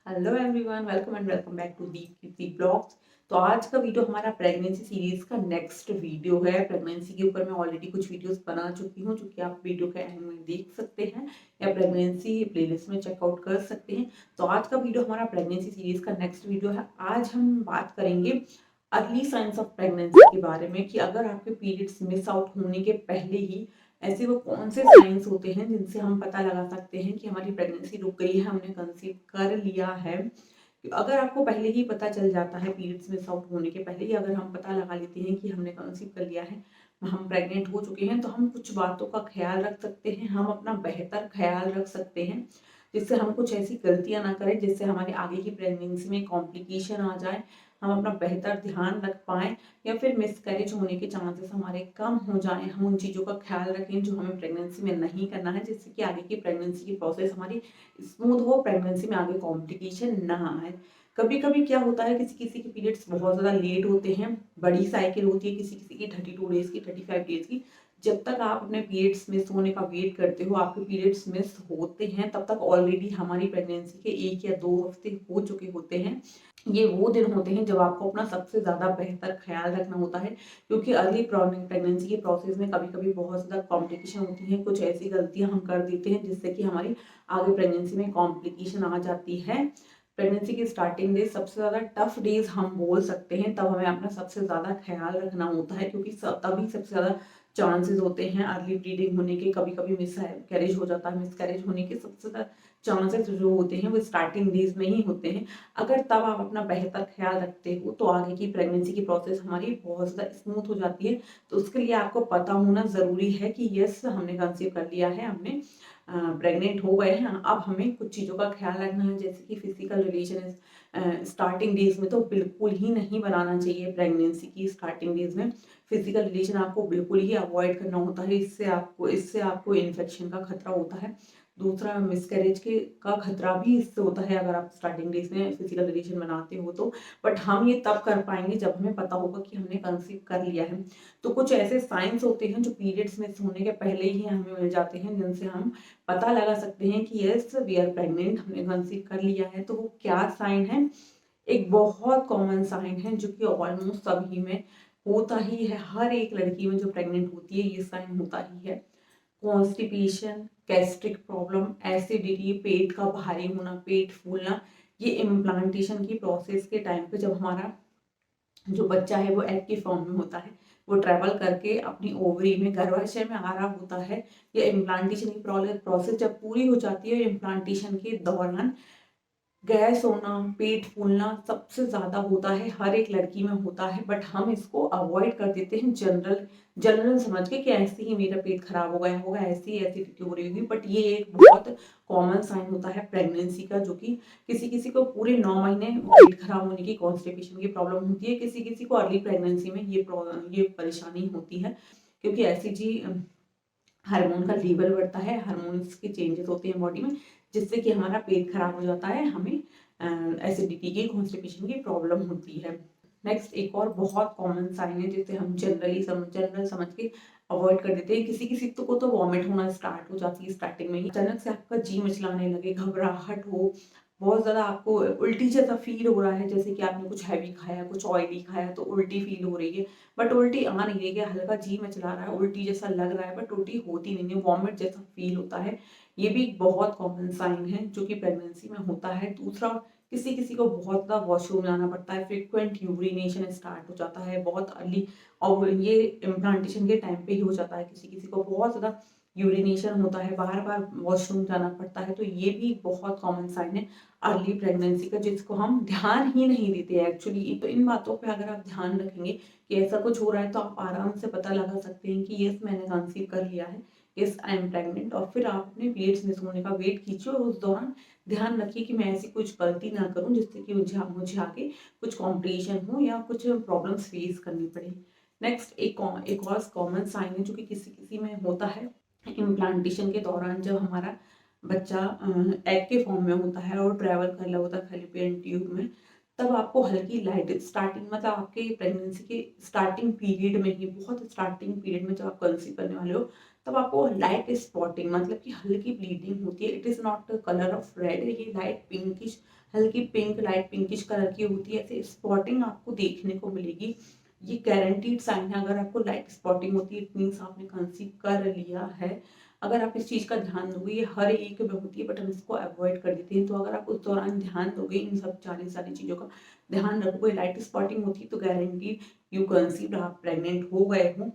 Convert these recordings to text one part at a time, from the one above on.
Hello everyone, welcome back to Deep Kirti blogs. तो आज का वीडियो हमारा प्रेगनेंसी सीरीज का नेक्स्ट वीडियो है। प्रेगनेंसी के ऊपर मैं ऑलरेडी कुछ वीडियोस बना चुकी हूँ, जो कि आप वीडियो के एंड में देख सकते हैं या प्रेगनेंसी प्लेलिस्ट में चेकआउट कर सकते हैं। तो आज का वीडियो हमारा प्रेगनेंसी सीरीज का नेक्स्ट वीडियो है। आज हम बात करेंगे अर्ली साइंस ऑफ प्रेगनेंसी के बारे में, कि अगर आपके पीरियड्स मिस आउट होने के पहले ही ऐसे वो कौन से साइंस होते हैं जिनसे हम पता लगा सकते हैं कि हमारी प्रेगनेंसी रुक गई है, हमने कंसीव कर लिया है। अगर आपको पहले ही पता चल जाता है, पीरियड्स मिस आउट होने के पहले ही अगर हम पता लगा लेते हैं कि हमने कंसीव कर लिया है, हम प्रेग्नेंट हो चुके हैं, तो हम कुछ बातों का ख्याल रख सकते हैं, हम अपना बेहतर ख्याल रख सकते हैं, जिससे हम कुछ ऐसी गलतियां ना करें जिससे हमारी आगे की प्रेगनेंसी में कॉम्प्लिकेशन आ जाए, हम अपना बेहतर ध्यान रख पाएँ, या फिर मिसकैरेज होने के चांसेस हमारे कम हो जाएं। हम उन चीज़ों का ख्याल रखें जो हमें प्रेगनेंसी में नहीं करना है, जिससे कि आगे की प्रेगनेंसी की प्रोसेस हमारी स्मूथ हो, प्रेगनेंसी में आगे कॉम्प्लिकेशन ना आए। कभी कभी क्या होता है, किसी किसी के पीरियड्स बहुत ज़्यादा लेट होते हैं, बड़ी साइकिल होती है किसी किसी की 32 डेज की, 35 डेज की। जब तक आप अपने पीरियड्स मिस होने का वेट करते हो, आपके पीरियड्स मिस होते हैं, तब तक ऑलरेडी हमारी प्रेगनेंसी के 1 या 2 हफ्ते हो चुके होते हैं। ये वो दिन होते हैं जब आपको अपना सबसे ज़्यादा बेहतर ख्याल रखना होता है, क्योंकि अर्ली प्रेगनेंसी के प्रोसेस में कभी कभी बहुत ज़्यादा कॉम्प्लिकेशन होती हैं, कुछ ऐसी गलतियां हम कर देते हैं जिससे कि हमारी आगे प्रेगनेंसी में कॉम्प्लिकेशन आ जाती है। प्रेगनेंसी की स्टार्टिंग डेज सबसे ज़्यादा टफ डेज हम बोल सकते हैं, तब हमें अपना सबसे ज़्यादा ख्याल रखना होता है, क्योंकि तभी सबसे ज़्यादा चांसेस होते हैं अर्ली ब्लीडिंग होने के। कभी कभी मिस कैरेज हो जाता है, मिस कैरेज होने के सबसे ज़्यादा चांसेस जो होते हैं वो स्टार्टिंग डेज में ही होते हैं। अगर तब आप अपना बेहतर ख्याल रखते हो, तो आगे की प्रेगनेंसी की प्रोसेस हमारी बहुत ज़्यादा स्मूथ हो जाती है। तो उसके लिए आपको पता होना ज़रूरी है कि यस, हमने कंसीव कर लिया है, हमने प्रेग्नेंट हो गए हैं। अब हमें कुछ चीज़ों का ख्याल रखना है, जैसे कि फिजिकल रिलेशन स्टार्टिंग डेज में तो बिल्कुल ही नहीं बनाना चाहिए। प्रेगनेंसी की स्टार्टिंग डेज में फिजिकल रिलेशन आपको बिल्कुल ही अवॉइड करना होता है, इससे आपको इन्फेक्शन का खतरा होता है। दूसरा, मिसकैरेज के का खतरा भी इससे होता है अगर आप स्टार्टिंग डेज में फिजिकल रिलेशन बनाते हो तो। बट हम ये तब कर पाएंगे जब हमें पता होगा कि हमने कंसीव कर लिया है। तो कुछ ऐसे साइंस होते हैं जो पीरियड्स मिस होने के पहले ही हमें मिल जाते हैं, जिनसे हम पता लगा सकते हैं कि यस, वी आर प्रेग्नेंट, हमने कंसीव कर लिया है। तो वो क्या साइन है? एक बहुत कॉमन साइन है जो कि ऑलमोस्ट सभी में होता ही है, हर एक लड़की में जो प्रेग्नेंट होती है ये साइन होता ही है। कॉन्स्टिपेशन, गैस्ट्रिक प्रॉब्लम, एसिडिटी, पेट का भारी होना, पेट फूलना, ये इम्प्लांटेशन की प्रोसेस के टाइम पे जब हमारा जो बच्चा है वो एग के फॉर्म में होता है, वो ट्रेवल करके अपनी ओवरी में, गर्भाशय में आ रहा होता है। ये इम्प्लांटेशन की प्रोसेस जब पूरी हो जाती है, इम्प्लांटेशन के दौरान गैस होना, पेट फूलना सबसे ज़्यादा होता है, हर एक लड़की में होता है। बट हम इसको अवॉइड कर देते हैं, जनरल जनरल समझ के कि ऐसे ही मेरा पेट खराब हो गया होगा, ऐसी ही एसिडिटी हो रही होगी। बट ये एक बहुत कॉमन साइन होता है प्रेगनेंसी का, जो कि किसी किसी को पूरे 9 महीने पेट खराब होने की, कॉन्स्टिपेशन की प्रॉब्लम होती है, किसी किसी को अर्ली प्रेगनेंसी में ये परेशानी होती है, क्योंकि ऐसी जी हार्मोन का लेवल बढ़ता है, हार्मोन्स के चेंजेस होते हैं बॉडी में, जिससे कि हमारा पेट खराब हो जाता है, हमें एसिडिटी की, कॉन्स्टिपेशन की प्रॉब्लम होती है। नेक्स्ट, एक और बहुत कॉमन साइन है जिसे हम जनरल समझ के अवॉइड कर देते हैं। किसी किसी को तो वॉमिट होना स्टार्ट हो जाती है स्टार्टिंग में ही, अचानक से आपका जी मचलाने लगे, घबराहट हो, बहुत ज़्यादा आपको उल्टी जैसा फील हो रहा है, जैसे कि आपने कुछ हैवी खाया, कुछ ऑयली खाया तो उल्टी फील हो रही है। बट उल्टी आ नहीं रही है, हल्का जी में चला रहा है, उल्टी जैसा लग रहा है, बट उल्टी होती नहीं है, वॉमिट जैसा फील होता है। ये भी एक बहुत कॉमन साइन है जो कि प्रेगनेंसी में होता है। दूसरा, किसी किसी को बहुत ज़्यादा वॉशरूम जाना पड़ता है, फ्रिक्वेंट यूरिनेशन स्टार्ट हो जाता है बहुत अर्ली, और ये इम्प्लांटेशन के टाइम पे ही हो जाता है। किसी किसी को बहुत ज़्यादा यूरिनेशन होता है, बार बार वॉशरूम जाना पड़ता है। तो ये भी बहुत कॉमन साइन है अर्ली प्रेगनेंसी का, जिसको हम ध्यान ही नहीं देते एक्चुअली। तो इन बातों पे अगर आप ध्यान रखेंगे कि ऐसा कुछ हो रहा है, तो आप आराम से पता लगा सकते हैं कि यस, मैंने कंसीव कर लिया है, यस आई एम प्रेग्नेंट। और फिर आप अपने पीरियड्स मिस होने का वेट कीजिए, और उस दौरान ध्यान रखिए कि मैं ऐसी कुछ गलती ना करूं जिससे कि मुझे आगे कुछ कॉम्प्लिकेशन हो या कुछ प्रॉब्लम्स फेस करनी पड़े। नेक्स्ट, एक और कॉमन साइन है जो कि किसी किसी में होता है, इम्प्लांटेशन के दौरान जब हमारा बच्चा एग के फॉर्म में होता है और ट्रैवल कर रहा होता है फैलोपियन ट्यूब में, तब आपको हल्की लाइट स्टार्टिंग, मतलब आपके प्रेगनेंसी के स्टार्टिंग पीरियड में ही, बहुत स्टार्टिंग पीरियड में जब आप कंसीव करने वाले हो, तब आपको लाइट स्पॉटिंग, मतलब कि हल्की ब्लीडिंग होती है। It is not the colour of red, ये लाइट पिंकिश हल्की पिंक, लाइट पिंकिश कलर की होती है, ऐसे स्पॉटिंग आपको देखने को मिलेगी। ये गारंटीड साइन है, अगर आपको लाइट स्पॉटिंग होती है इट मीन्स आपने कंसीव कर लिया है। अगर आप इस चीज़ का ध्यान दोगे, ये हर एक में होती है बट हम इसको अवॉइड कर देते हैं, तो अगर आप उस दौरान ध्यान दोगे, इन सब सारी चीज़ों का ध्यान रखोगे, लाइट स्पॉटिंग होती है तो गारंटीड यू कंसीव्ड, आप प्रेग्नेंट हो गए हो।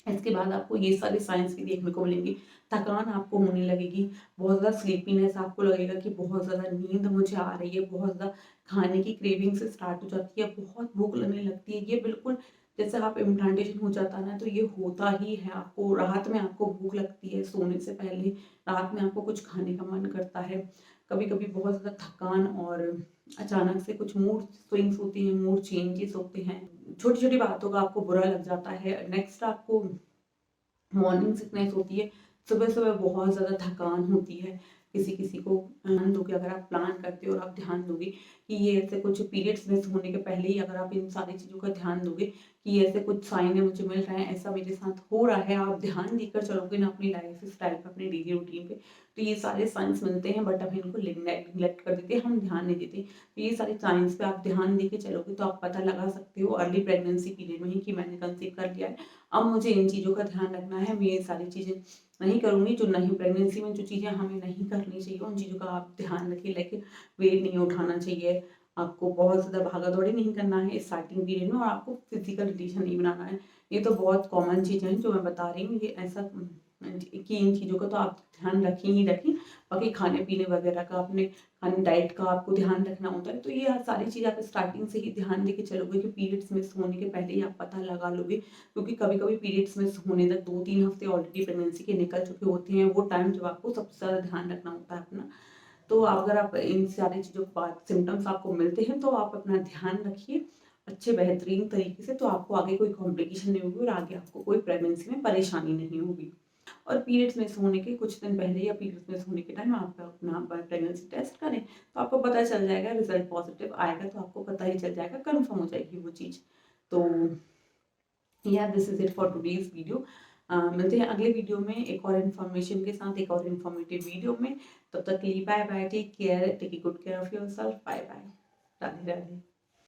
इसके बाद आपको ये सारे साइंस भी देखने को मिलेंगे। थकान आपको होने लगेगी, बहुत ज़्यादा स्लीपीनेस, आपको लगेगा कि बहुत ज़्यादा नींद मुझे आ रही है, बहुत ज़्यादा खाने की क्रेविंग्स स्टार्ट हो जाती है, बहुत भूख लगने लगती है। ये बिल्कुल जैसे आप इम्प्लांटेशन हो जाता है ना, तो ये होता ही है। आपको रात में आपको भूख लगती है, सोने से पहले रात में आपको कुछ खाने का मन करता है। कभी-कभी बहुत ज़्यादा थकान और अचानक से कुछ मूड स्विंग्स होती हैं, मूड चेंजेस होते हैं। छोटी-छोटी बातों का आपको बुरा लग जाता है। नेक्स्ट आपको मॉर्निंग सिकनेस होती है, सुबह-सुबह बहुत ज़्यादा थकान होती है। किसी-किसी को ध्यान दोगे, अगर आप प्लान करते हो और आप ध्यान दोगे कि ये ऐसे कुछ पीरियड्स मिस होने के पहले ही अगर आप इन सारी चीज़ों का ध्यान दोगे कि ये ऐसे कुछ साइन है मुझे मिल रहे हैं, ऐसा मेरे साथ हो रहा है, आप ध्यान देकर चलोगे ना अपनी लाइफ स्टाइल पे, अपनी डेली रूटीन पे, तो ये सारे साइंस मिलते हैं बट हम इनको नेग्लेक्ट कर देते हैं, हम ध्यान नहीं देते। तो ये सारे साइंस पे आप ध्यान देके चलोगे तो आप पता लगा सकते हो अर्ली प्रेगनेंसी पीरियड में ही कि मैंने कंसीव कर लिया है। अब मुझे इन चीज़ों का ध्यान रखना है, मैं ये सारी चीज़ें नहीं करूँगी, जो नहीं प्रेगनेंसी में जो चीज़ें हमें नहीं करनी चाहिए, उन चीज़ों का आप ध्यान रखिए। लाइक वेट नहीं उठाना चाहिए, आपको बहुत ज़्यादा भागा-दौड़ी नहीं करना है स्टार्टिंग पीरियड में और आपको फिज़िकल रिलेशन नहीं बनाना है। ये तो बहुत कॉमन चीज़ें हैं जो मैं बता रही हूँ, ये ऐसा कि इन चीज़ों का तो आप ध्यान रखें ही रखें। बाकी खाने-पीने वगैरह का अपने डाइट का आपको ध्यान रखना होता है, तो ये सारी चीज़ें आप स्टार्टिंग से ही ध्यान देके चलोगे कि पीरियड्स मिस होने के पहले ही आप पता लगा लोगे। क्योंकि कभी-कभी पीरियड्स मिस होने तक 2-3 हफ्ते ऑलरेडी प्रेगनेंसी के निकल चुके होते हैं, वो टाइम जब आपको सबसे ज़्यादा ध्यान रखना होता है अपना। तो अगर आप इन सारी चीज़ों के बाद सिम्पटम्स आपको मिलते हैं, तो आप अपना ध्यान रखिए अच्छे बेहतरीन तरीके से, तो आपको आगे कोई कॉम्प्लिकेशन नहीं होगी और आगे आपको कोई प्रेगनेंसी में परेशानी नहीं होगी। और पीरियड्स मिस होने के कुछ दिन पहले या पीरियड्स मिस होने के टाइम आप अपना प्रेगनेंसी टेस्ट करें, तो आपको पता चल जाएगा, रिजल्ट पॉजिटिव आएगा तो आपको पता ही चल जाएगा, कन्फर्म हो जाएगी वो चीज़। तो या this is it for today's video. मिलते हैं अगले वीडियो में एक और इन्फॉर्मेशन के साथ, एक और इन्फॉर्मेटिव वीडियो में। तब तक के लिए bye bye, take care, take good care of yourself, bye bye, Radhe Radhe.